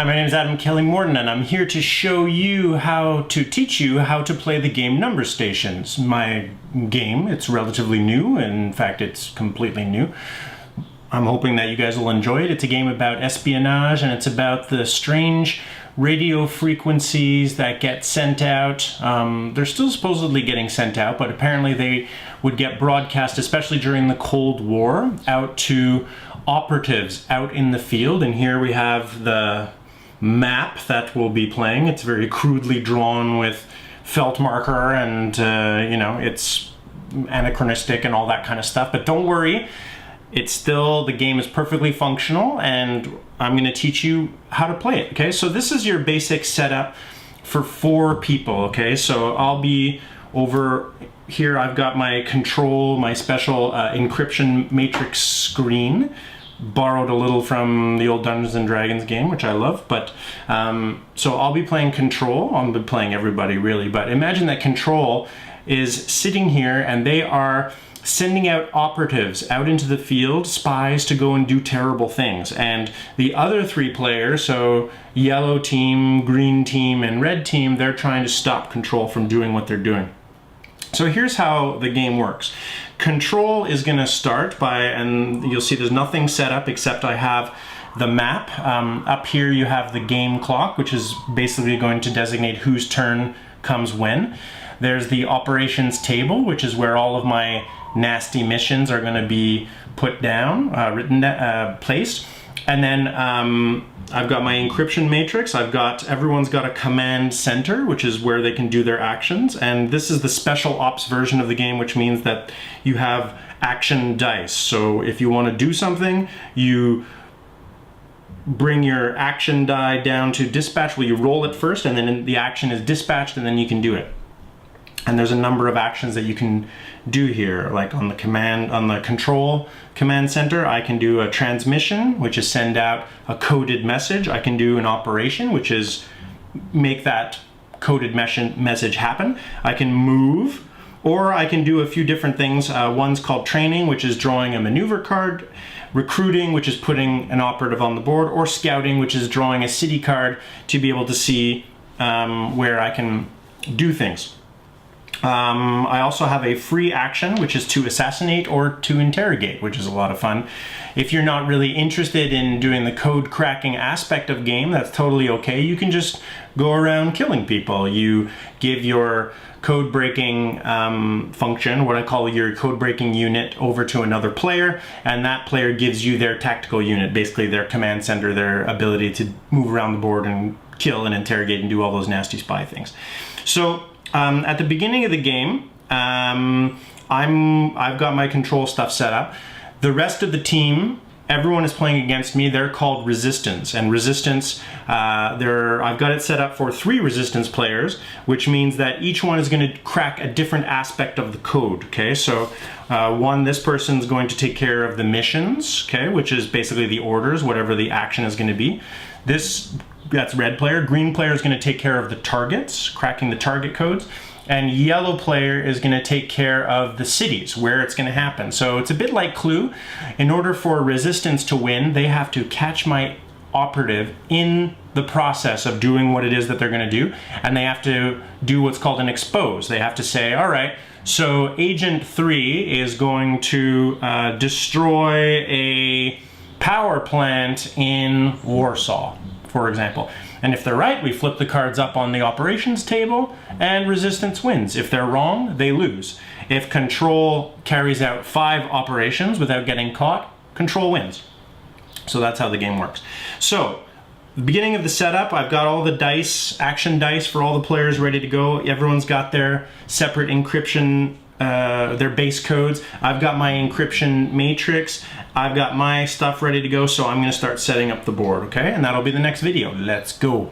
Hi, my name is Adam Kelly Morton, and I'm here to show you how to teach you how to play the game Number Stations. My game, it's relatively new, in fact it's completely new. I'm hoping that you guys will enjoy it. It's a game about espionage, and it's about the strange radio frequencies that get sent out. They're still supposedly getting sent out, but apparently they would get broadcast, especially during the Cold War, out to operatives out in the field. And here we have the map that we'll be playing. It's very crudely drawn with felt marker, and you know, it's anachronistic and all that kind of stuff, but don't worry, it's still, the game is perfectly functional, and I'm going to teach you how to play it. Okay, so this is your basic setup for 4 people. Okay, so I'll be over here, I've got my control, my special encryption matrix screen, borrowed a little from the old Dungeons and Dragons game, which I love. But so I'll be playing control. I'll be playing everybody really, but imagine that control is sitting here and they are sending out operatives out into the field, spies, to go and do terrible things. And the other 3 players, so yellow team, green team, and red team, they're trying to stop control from doing what they're doing. So here's how the game works. Control is going to start by, and you'll see there's nothing set up except I have the map. Up here you have the game clock, which is basically going to designate whose turn comes when. There's the operations table, which is where all of my nasty missions are going to be put down, placed. And then I've got my encryption matrix. Everyone's got a command center, which is where they can do their actions. And this is the special ops version of the game, which means that you have action dice. So if you want to do something, you bring your action die down to dispatch. Well, you roll it first, and then the action is dispatched, and then you can do it. And there's a number of actions that you can do here, like on the control command center, I can do a transmission, which is send out a coded message. I can do an operation, which is make that coded message happen. I can move, or I can do a few different things. One's called training, which is drawing a maneuver card, recruiting, which is putting an operative on the board, or scouting, which is drawing a city card to be able to see where I can do things. I also have a free action, which is to assassinate or to interrogate, which is a lot of fun. If you're not really interested in doing the code cracking aspect of game, that's totally okay. You can just go around killing people. You give your code breaking function, what I call your code breaking unit, over to another player, and that player gives you their tactical unit, basically their command center, their ability to move around the board and kill and interrogate and do all those nasty spy things. So at the beginning of the game, I've got my control stuff set up. The rest of the team, everyone is playing against me. They're called Resistance, and Resistance, I've got it set up for 3 Resistance players, which means that each one is going to crack a different aspect of the code. Okay, so this person's going to take care of the missions, okay, which is basically the orders, whatever the action is going to be. That's red player. Green player is going to take care of the targets, cracking the target codes. And yellow player is going to take care of the cities, where it's going to happen. So it's a bit like Clue. In order for Resistance to win, they have to catch my operative in the process of doing what it is that they're going to do. And they have to do what's called an expose. They have to say, all right, so Agent 3 is going to destroy a power plant in Warsaw, for example. And if they're right, we flip the cards up on the operations table and Resistance wins. If they're wrong, they lose. If Control carries out 5 operations without getting caught, Control wins. So that's how the game works. So, the beginning of the setup, I've got all the dice, action dice for all the players ready to go. Everyone's got their separate encryption, their base codes. I've got my encryption matrix. I've got my stuff ready to go, so I'm going to start setting up the board, okay? And that'll be the next video. Let's go.